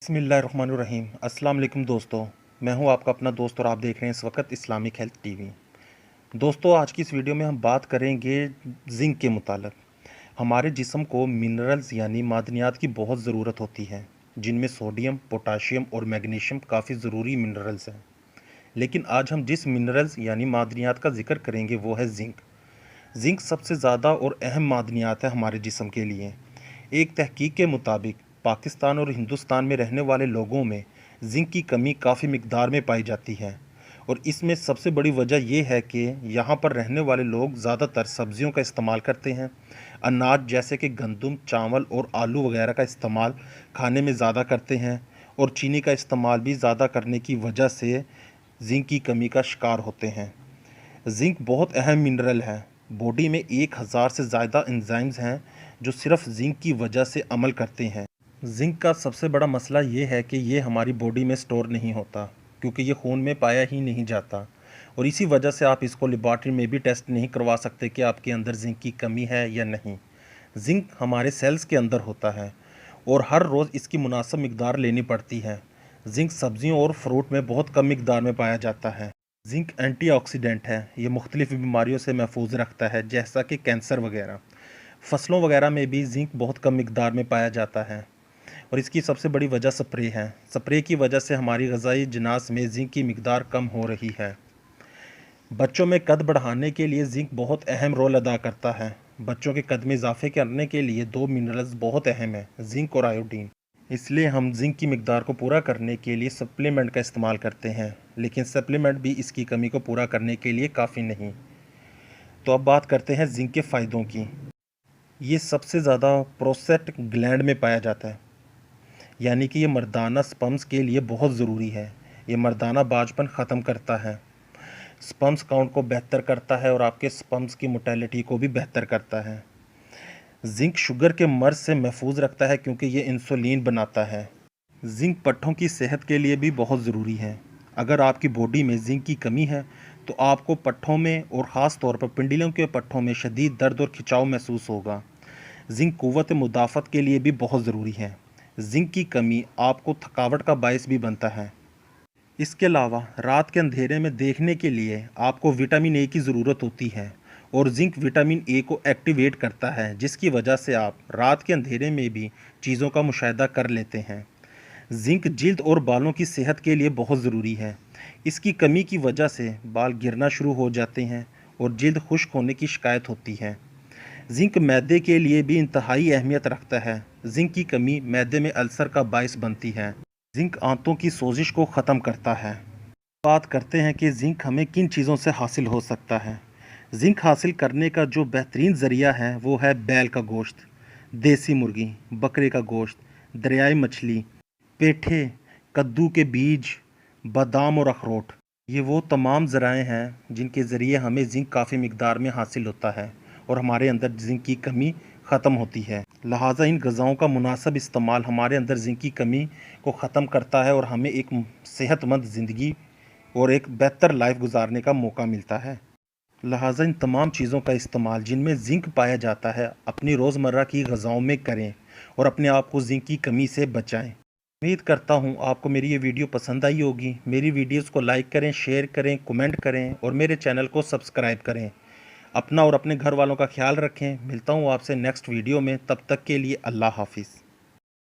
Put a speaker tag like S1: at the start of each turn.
S1: बिस्मिल्लाहिर्रहमानिर्रहीम। अस्सलाम वालेकुम दोस्तों, मैं हूं आपका अपना दोस्त और आप देख रहे हैं इस वक्त इस्लामिक हेल्थ टीवी। दोस्तों, आज की इस वीडियो में हम बात करेंगे जिंक के मुताल्लिक़। हमारे जिस्म को मिनरल्स यानी मादनियात की बहुत ज़रूरत होती है, जिनमें सोडियम, पोटाशियम और मैग्नीशियम काफ़ी ज़रूरी मिनरल्स हैं। लेकिन आज हम जिस मिनरल्स यानी मादनियात का जिक्र करेंगे वो है जिंक। जिंक सबसे ज़्यादा और अहम मादनियात है हमारे जिस्म के लिए। एक तहकीक के मुताबिक पाकिस्तान और हिंदुस्तान में रहने वाले लोगों में जिंक की कमी काफ़ी मिकदार में पाई जाती है, और इसमें सबसे बड़ी वजह यह है कि यहाँ पर रहने वाले लोग ज़्यादातर सब्जियों का इस्तेमाल करते हैं। अनाज जैसे कि गंदम, चावल और आलू वगैरह का इस्तेमाल खाने में ज़्यादा करते हैं, और चीनी का इस्तेमाल भी ज़्यादा करने की वजह से जिंक की कमी का शिकार होते हैं। जिंक बहुत अहम मिनरल है। बॉडी में 1000 से ज़्यादा एंजाइम्स हैं जो सिर्फ जिंक की वजह से अमल करते हैं। जिंक का सबसे बड़ा मसला ये है कि ये हमारी बॉडी में स्टोर नहीं होता, क्योंकि ये खून में पाया ही नहीं जाता, और इसी वजह से आप इसको लेबॉर्ट्री में भी टेस्ट नहीं करवा सकते कि आपके अंदर जिंक की कमी है या नहीं। जिंक हमारे सेल्स के अंदर होता है और हर रोज़ इसकी मुनासिब मिकदार लेनी पड़ती है। जिंक सब्जियों और फ्रूट में बहुत कम मिकदार में पाया जाता है। जिंक एंटीऑक्सीडेंट है। ये मुख्तलिफ बीमारियों से महफूज रखता है, जैसा कि कैंसर वगैरह। फसलों वगैरह में भी जिंक बहुत कम मिकदार में पाया जाता है, और इसकी सबसे बड़ी वजह स्प्रे है। स्प्रे की वजह से हमारी ग़िज़ाई जिनास में जिंक की मिकदार कम हो रही है। बच्चों में कद बढ़ाने के लिए जिंक बहुत अहम रोल अदा करता है। बच्चों के कद में इजाफे करने के लिए दो मिनरल्स बहुत अहम हैं, जिंक और आयोडीन। इसलिए हम जिंक की मिकदार को पूरा करने के लिए सप्लीमेंट का इस्तेमाल करते हैं, लेकिन सप्लीमेंट भी इसकी कमी को पूरा करने के लिए काफ़ी नहीं। तो अब बात करते हैं जिंक के फ़ायदों की। ये सबसे ज़्यादा प्रोस्टेट ग्लैंड में पाया जाता है, यानी कि ये मर्दाना स्पर्म्स के लिए बहुत ज़रूरी है। ये मर्दाना बाजपन ख़त्म करता है, स्पर्म्स काउंट को बेहतर करता है, और आपके स्पर्म्स की मोटेलिटी को भी बेहतर करता है। जिंक शुगर के मर्ज़ से महफूज रखता है, क्योंकि ये इंसुलिन बनाता है। जिंक पट्ठों की सेहत के लिए भी बहुत ज़रूरी है। अगर आपकी बॉडी में जिंक की कमी है तो आपको पट्ठों में और ख़ास तौर पर पिंडलियों के पट्ठों में शदीद दर्द और खिंचाव महसूस होगा। जिंक क़ुव्वत मुदाफ़त के लिए भी बहुत ज़रूरी है। जिंक की कमी आपको थकावट का बायस भी बनता है। इसके अलावा रात के अंधेरे में देखने के लिए आपको विटामिन ए की ज़रूरत होती है, और जिंक विटामिन ए को एक्टिवेट करता है, जिसकी वजह से आप रात के अंधेरे में भी चीज़ों का मुशाहिदा कर लेते हैं। जिंक जिल्द और बालों की सेहत के लिए बहुत ज़रूरी है। इसकी कमी की वजह से बाल गिरना शुरू हो जाते हैं और जिल्द खुश्क होने की शिकायत होती है। जिंक मैदे के लिए भी इंतहाई अहमियत रखता है। जिंक की कमी मैदे में अल्सर का बायस बनती है। जिंक आंतों की सोजिश को ख़त्म करता है। बात करते हैं कि जिंक हमें किन चीज़ों से हासिल हो सकता है। जिंक हासिल करने का जो बेहतरीन ज़रिया है वो है बैल का गोश्त, देसी मुर्गी, बकरे का गोश्त, दरियाई मछली, पेठे, कद्दू के बीज, बादाम और अखरोट। ये वो तमाम ज़राए हैं जिनके ज़रिए हमें जिंक काफ़ी मिकदार में हासिल होता है, और हमारे अंदर जिंक की कमी ख़त्म होती है। लिहाजा इन ग़िज़ाओं का मुनासिब इस्तेमाल हमारे अंदर जिंक की कमी को ख़त्म करता है, और हमें एक सेहतमंद ज़िंदगी और एक बेहतर लाइफ गुजारने का मौका मिलता है। लिहाजा इन तमाम चीज़ों का इस्तेमाल जिनमें जिंक पाया जाता है अपनी रोज़मर्रा की ग़िज़ाओं में करें, और अपने आप को जिंक की कमी से बचाएं। उम्मीद करता हूँ आपको मेरी ये वीडियो पसंद आई होगी। मेरी वीडियोज़ को लाइक करें, शेयर करें, कमेंट करें, और मेरे चैनल को सब्सक्राइब करें। अपना और अपने घर वालों का ख्याल रखें। मिलता हूँ आपसे नेक्स्ट वीडियो में, तब तक के लिए अल्लाह हाफिज़।